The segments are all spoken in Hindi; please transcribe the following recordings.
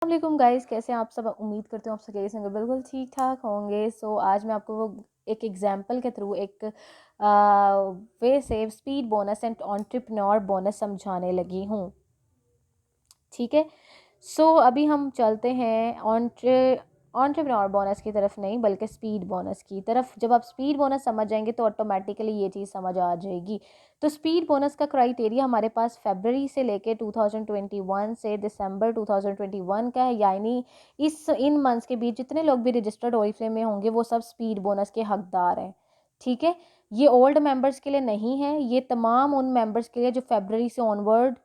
वालेकुम गाइस, कैसे हैं आप सब। उम्मीद करते हो आप सब कैसे होंगे, बिल्कुल ठीक ठाक होंगे। आज मैं आपको वो एक एग्जांपल के थ्रू एक वे से speed bonus and entrepreneur bonus समझाने लगी हूँ। ठीक है। अभी हम चलते हैं एंटरप्रेन्योर बोनस की तरफ, नहीं बल्कि स्पीड बोनस की तरफ। जब आप स्पीड बोनस समझ जाएंगे तो ऑटोमेटिकली ये चीज़ समझ आ जाएगी। तो स्पीड बोनस का क्राइटेरिया हमारे पास फरवरी से लेके 2021 से दिसंबर 2021 का है, यानी इन मंथ्स के बीच जितने लोग भी रजिस्टर्ड ओरिफ्लेम में होंगे वो सब स्पीड बोनस के हकदार हैं। ठीक है। ये ओल्ड मेंबर्स के लिए नहीं है, ये तमाम उन मेंबर्स के लिए जो फरवरी से ऑनवर्ड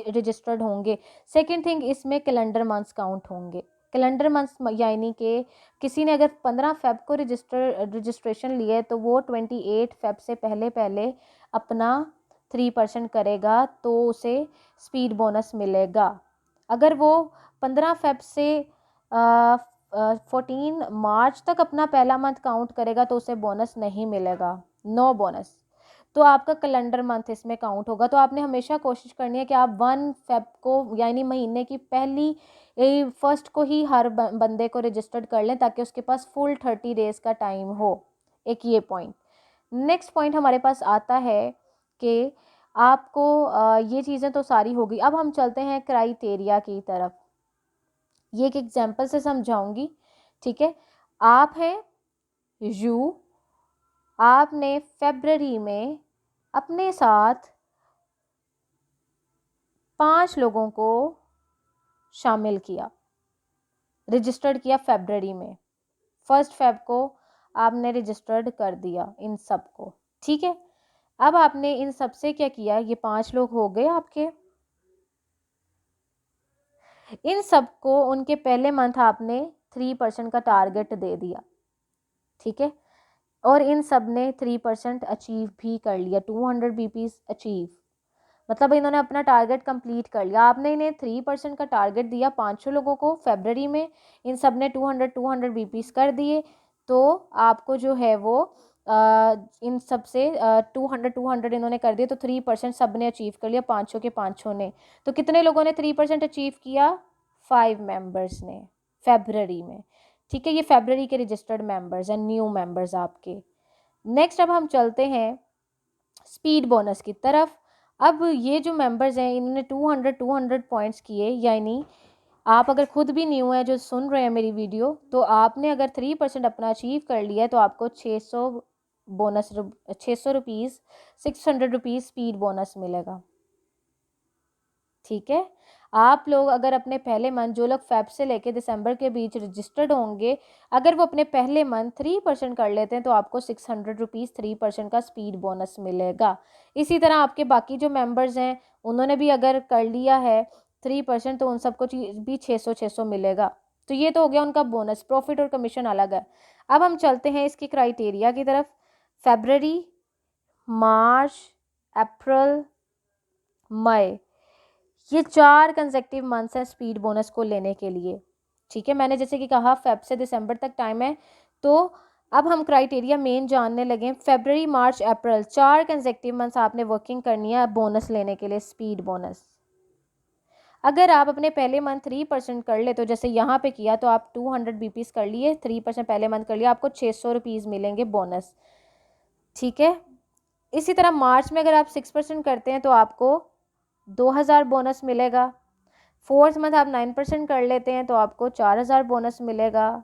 रजिस्टर्ड होंगे। सेकेंड थिंग, इसमें कैलेंडर मंथ्स काउंट होंगे। कैलेंडर मंथ्स यानी कि किसी ने अगर 15 फेब को रजिस्ट्रेशन लिया है तो वो 28 फेब से पहले पहले अपना 3% करेगा तो उसे स्पीड बोनस मिलेगा। अगर वो 15 फेब से 14 मार्च तक अपना पहला मंथ काउंट करेगा तो उसे बोनस नहीं मिलेगा, नो बोनस। तो आपका कैलेंडर मंथ इसमें काउंट होगा। तो आपने हमेशा कोशिश करनी है कि आप 1 फेब को यानी महीने की पहली फर्स्ट को ही हर बंदे को रजिस्टर्ड कर लें ताकि उसके पास फुल 30 डेज का टाइम हो। एक ये पॉइंट। नेक्स्ट पॉइंट हमारे पास आता है कि आपको ये चीज़ें तो सारी हो गई। अब हम चलते हैं क्राइटेरिया की तरफ। ये एक एग्जांपल से समझाऊंगी। ठीक है। आप हैं यू, आपने फरवरी में अपने साथ 5 लोगों को शामिल किया, रजिस्टर्ड किया फरवरी में। 1 फेब को आपने रजिस्टर्ड कर दिया इन सब को। ठीक है। अब आपने इन सब से क्या किया, ये 5 लोग हो गए आपके। इन सब को उनके पहले मंथ आपने 3% का टारगेट दे दिया। ठीक है। और इन सब ने 3% अचीव भी कर लिया, 200 बीपीस अचीव। मतलब इन्होंने अपना टारगेट कंप्लीट कर लिया। आपने इन्हें 3% का टारगेट दिया 500 लोगों को फरवरी में, इन सब ने 200 बीपीस कर दिए। तो आपको जो है वो इन सब से 200 इन्होंने कर दिए तो 3% सब ने अचीव कर लिया, 500 के 500 ने। तो कितने लोगों ने 3% अचीव किया, 5 मेंबर्स ने फरवरी में। ठीक है। ये फरवरी के रजिस्टर्ड मेंबर्स हैं, न्यू मेंबर्स आपके। नेक्स्ट अब हम चलते हैं स्पीड बोनस की तरफ। अब ये जो मेंबर्स हैं इन्होंने 200 पॉइंट्स किए, यानी आप अगर खुद भी न्यू है जो सुन रहे हैं मेरी वीडियो, तो आपने अगर 3% अपना अचीव कर लिया है तो आपको 600 bonus 600 rupees 600 rupees speed bonus मिलेगा। ठीक है। आप लोग अगर अपने पहले मंथ, जो लोग फेब से लेके दिसंबर के बीच रजिस्टर्ड होंगे, अगर वो अपने पहले मंथ 3% कर लेते हैं तो आपको 600 रुपीज़ 3% का स्पीड बोनस मिलेगा। इसी तरह आपके बाकी जो मेंबर्स हैं उन्होंने भी अगर कर लिया है 3% तो उन सबको भी 600 मिलेगा। तो ये तो हो गया उनका बोनस। प्रॉफिट और कमीशन अलग है। अब हम चलते हैं इसकी क्राइटेरिया की तरफ। फरवरी, मार्च, अप्रैल, मई, ये 4 कंसेक्टिव मंथ्स हैं स्पीड बोनस को लेने के लिए। ठीक है। मैंने जैसे कि कहा फेब से दिसंबर तक टाइम है। तो अब हम क्राइटेरिया मेन जानने लगे। फरवरी, मार्च, अप्रैल, 4 कंसेक्टिव मंथ्स आपने वर्किंग करनी है बोनस लेने के लिए, स्पीड बोनस। अगर आप अपने पहले मंथ 3% कर ले, तो जैसे यहाँ पे किया तो आप 200 बीपीस कर लिए, 3% पहले मंथ कर लिया, आपको 600 रुपीज़ मिलेंगे बोनस। ठीक है। इसी तरह मार्च में अगर आप 6% करते हैं तो आपको 2000 बोनस मिलेगा। 4th मंथ आप 9% कर लेते हैं तो आपको 4000 बोनस मिलेगा।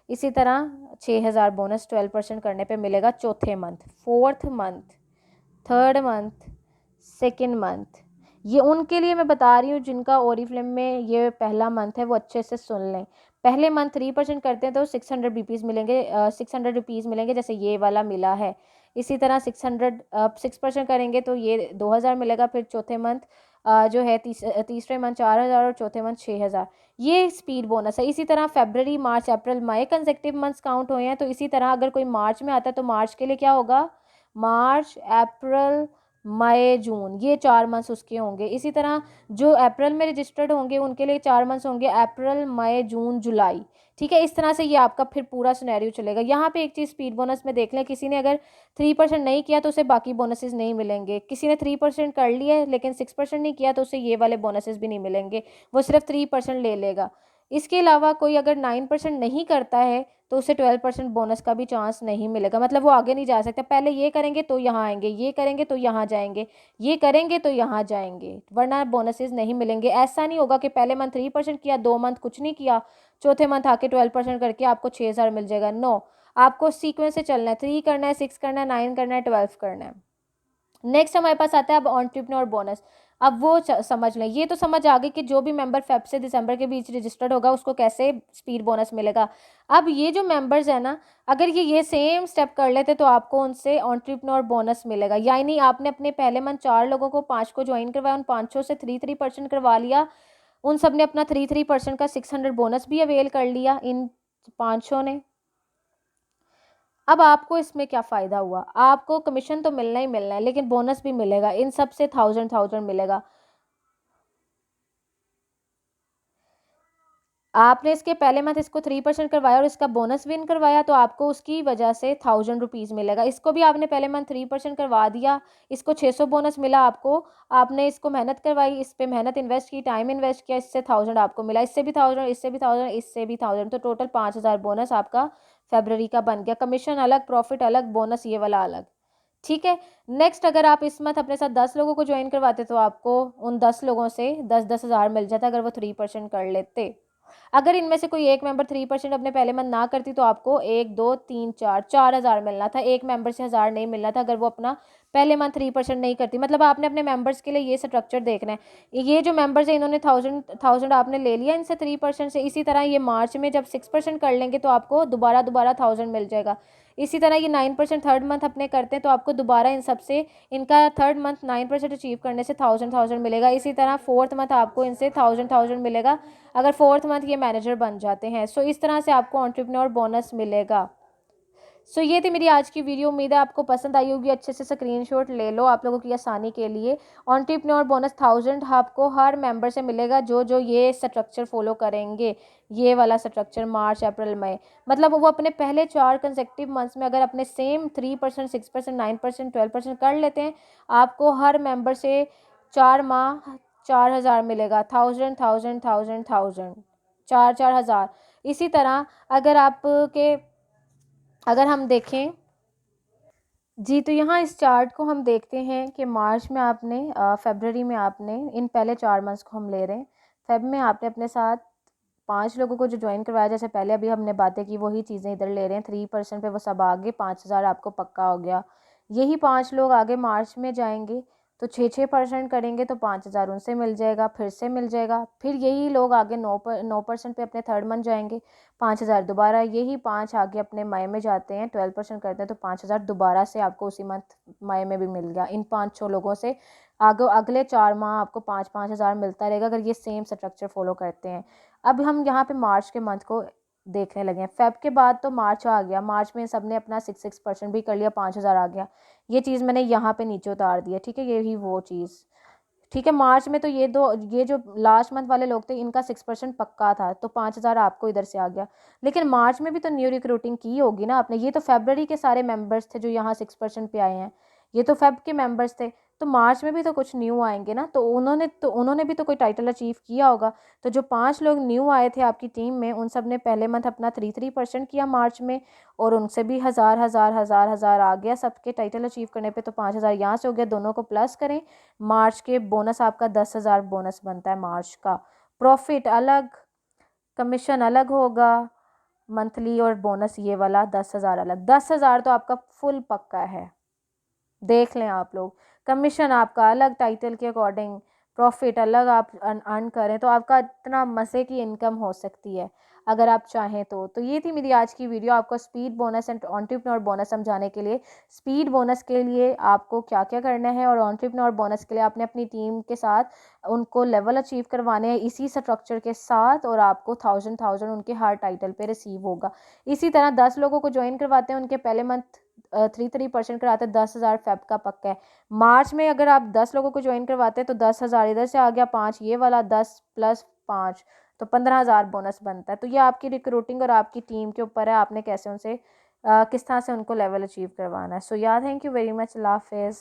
इसी तरह 6000 बोनस 12% करने पे मिलेगा चौथे month, 4th month, 3rd month, 2nd month. ये उनके लिए मैं बता रही हूँ जिनका ओरिफ्लेम में ये पहला मंथ है, वो अच्छे से सुन लें। पहले मंथ 3% करते हैं तो 600 बीपीज़ मिलेंगे, 600 रुपीज़ मिलेंगे, जैसे ये वाला मिला है। इसी तरह 6% करेंगे तो ये 2000 मिलेगा। फिर चौथे मंथ जो है तीसरे मंथ 4000 और चौथे मंथ 6000। ये स्पीड बोनस है। इसी तरह फरवरी, मार्च, अप्रैल, मई कंसेक्टिव मंथ्स काउंट हुए हैं। तो इसी तरह अगर कोई मार्च में आता है तो मार्च के लिए क्या होगा, मार्च, अप्रैल, मई, जून, ये 4 मंथ्स उसके होंगे। इसी तरह जो अप्रैल में रजिस्टर्ड होंगे उनके लिए 4 मंथ्स होंगे, अप्रैल, मई, जून, जुलाई। ठीक है। इस तरह से ये आपका फिर पूरा सिनेरियो चलेगा। यहाँ पे एक चीज़ स्पीड बोनस में देख लें, किसी ने अगर 3% नहीं किया तो उसे बाकी बोनसेस नहीं मिलेंगे। किसी ने 3% कर लिया लेकिन 6% नहीं किया तो उसे ये वाले बोनसेस भी नहीं मिलेंगे, वो सिर्फ 3% ले लेगा। इसके अलावा कोई अगर 9% नहीं करता है तो उसे 12% बोनस का भी चांस नहीं मिलेगा, मतलब वो आगे नहीं जा सकता। पहले ये करेंगे तो यहाँ आएंगे, ये करेंगे तो यहाँ जाएंगे, ये करेंगे तो यहाँ जाएंगे, वरना बोनसेस नहीं मिलेंगे। ऐसा नहीं होगा कि पहले मंथ 3% किया, 2 मंथ कुछ नहीं किया, चौथे मंथ आके 12% करके आपको 6,000 मिल जाएगा। नो, आपको सीक्वेंस से चलना है। 3 करना है, 6 करना है, 9 करना है, 12 करना है। नेक्स्ट हमारे पास आता है अब एंटरप्रेन्योर बोनस। अब वो समझ लें, ये तो समझ आ गई कि जो भी मेंबर फेब से दिसंबर के बीच रजिस्टर्ड होगा उसको कैसे स्पीड बोनस मिलेगा। अब ये जो मेंबर्स है ना, अगर ये सेम स्टेप कर लेते तो आपको उनसे एंटरप्रेन्योर बोनस मिलेगा। यानी आपने अपने पहले मंथ 4 लोगों को 5 को ज्वाइन करवाया, उन 5 से 3% करवा लिया, उन सब ने अपना 3% का 600 बोनस भी अवेल कर लिया इन 5 ने। अब आपको इसमें क्या फ़ायदा हुआ, आपको कमीशन तो मिलना ही मिलना है, लेकिन बोनस भी मिलेगा, इन सब से 1000 मिलेगा। आपने इसके पहले मंथ इसको 3% करवाया और इसका बोनस विन करवाया, तो आपको उसकी वजह से 1000 रुपीज़ मिलेगा। इसको भी आपने पहले मंथ 3% करवा दिया, इसको 600 बोनस मिला आपको। आपने इसको मेहनत करवाई, इस पे मेहनत इन्वेस्ट की, टाइम इन्वेस्ट किया, इससे 1000 आपको मिला, इससे भी 1000, इससे भी 1000, इससे भी 1000, तो टोटल 5000 बोनस आपका फेबररी का बन गया। कमीशन अलग, प्रॉफिट अलग, बोनस ये वाला अलग। ठीक है। नेक्स्ट, अगर आप इस मंथ अपने साथ 10 लोगों को ज्वाइन करवाते तो आपको उन 10 लोगों से 10-10 हज़ार मिल जाता अगर वो 3% कर लेते। अगर इनमें से कोई एक मेंबर 3% अपने पहले मंथ ना करती तो आपको 1, 2, 3, 4 हज़ार मिलना था। एक मेंबर से 1000 नहीं मिलना था अगर वो अपना पहले मंथ 3% नहीं करती। मतलब आपने अपने मेंबर्स के लिए ये स्ट्रक्चर देखना है। ये जो मेंबर्स है इन्होंने 1000 आपने ले लिया इनसे 3% से। इसी तरह ये मार्च में जब 6% कर लेंगे तो आपको दोबारा 1000 मिल जाएगा। इसी तरह ये 9% थर्ड मंथ अपने करते हैं तो आपको दोबारा इन सबसे इनका थर्ड मंथ 9% अचीव करने से 1000 मिलेगा। इसी तरह फोर्थ मंथ आपको इनसे 1000 मिलेगा अगर फोर्थ मंथ ये मैनेजर बन जाते हैं। सो इस तरह से आपको एंटरप्रेन्योर बोनस मिलेगा। सो ये थी मेरी आज की वीडियो। उम्मीद है आपको पसंद आई होगी। अच्छे से स्क्रीनशॉट ले लो आप लोगों की आसानी के लिए। एंटरप्रेन्योर बोनस 1000 आपको हर मेंबर से मिलेगा जो जो ये स्ट्रक्चर फॉलो करेंगे, ये वाला स्ट्रक्चर मार्च अप्रैल मई। मतलब वो अपने पहले 4 कंसेक्टिव मंथ्स में अगर अपने सेम 3%, 6%, 9%, 12% कर लेते हैं, आपको हर मेंबर से 4 माह 4000 मिलेगा। 1000 4 इसी तरह अगर हम देखें जी, तो यहाँ इस चार्ट को हम देखते हैं कि मार्च में आपने फरवरी में आपने इन पहले 4 मंथ्स को हम ले रहे हैं। फेब में आपने अपने साथ 5 लोगों को जो ज्वाइन करवाया, जैसे पहले अभी हमने बातें की वही चीज़ें इधर ले रहे हैं। 3% पे वो सब आगे 5000 आपको पक्का हो गया। यही 5 लोग आगे मार्च में जाएंगे तो 6% करेंगे तो 5000 उनसे मिल जाएगा, फिर से मिल जाएगा। फिर यही लोग आगे 9% पे अपने थर्ड मंथ जाएंगे, 5000 दोबारा। यही 5 आगे अपने मई में जाते हैं, 12% करते हैं तो 5000 दोबारा से आपको उसी मंथ मई में भी मिल गया। इन 5-6 लोगों से आगे अगले 4 माह आपको 5-5 हज़ार मिलता रहेगा अगर ये सेम स्ट्रक्चर फॉलो करते हैं। अब हम यहाँ पे मार्च के मंथ को देखने लगे हैं। फेब के बाद तो मार्च आ गया, मार्च में सब ने अपना 6% भी कर लिया, 5000 आ गया। ये चीज़ मैंने यहाँ पे नीचे उतार दी है, ठीक है, यही वो चीज़। ठीक है, मार्च में तो ये जो लास्ट मंथ वाले लोग थे इनका 6% पक्का था तो 5000 आपको इधर से आ गया। लेकिन मार्च में भी तो न्यू रिक्रूटिंग की होगी ना आपने। ये तो फरवरी के सारे मेंबर्स थे जो यहाँ 6% पे आए हैं, ये तो फेब के मेंबर्स थे, तो मार्च में भी तो कुछ न्यू आएंगे ना, तो उन्होंने भी तो कोई टाइटल अचीव किया होगा। तो जो 5 लोग न्यू आए थे आपकी टीम में उन सब ने पहले मंथ अपना 3% किया मार्च में, और उनसे भी 1000 आ गया सबके टाइटल अचीव करने पे। तो 5000 यहाँ से हो गया, दोनों को प्लस करें। मार्च के बोनस आपका 10,000 बोनस बनता है मार्च का। प्रॉफिट अलग, कमीशन अलग होगा मंथली, और बोनस ये वाला 10,000 अलग। 10,000 तो आपका फुल पक्का है, देख लें आप लोग। कमीशन आपका अलग टाइटल के अकॉर्डिंग, प्रॉफिट अलग आप अर्न करें तो आपका इतना मज़े की इनकम हो सकती है अगर आप चाहें तो ये थी मेरी आज की वीडियो, आपको speed bonus and entrepreneur bonus समझाने के लिए। स्पीड बोनस के लिए आपको क्या क्या करना है और एंटरप्रेन्योर बोनस के लिए आपने अपनी टीम के साथ उनको लेवल अचीव करवाने हैं इसी स्ट्रक्चर के साथ, और आपको 1000 उनके हर टाइटल पे रिसीव होगा। इसी तरह 10 लोगों को ज्वाइन करवाते हैं, उनके पहले मंथ 3% कराते हैं, 10,000 फेब का पक्का है। मार्च में अगर आप 10 लोगों को ज्वाइन करवाते हैं तो 10,000 इधर से आ गया, 5 ये वाला, 10 + 5 तो 15,000 बोनस बनता है। तो ये आपकी रिक्रूटिंग और आपकी टीम के ऊपर है, आपने कैसे उनसे किस तरह से उनको लेवल अचीव करवाना है। सो या थैंक यू वेरी मच, अल्लाह हाफिज़।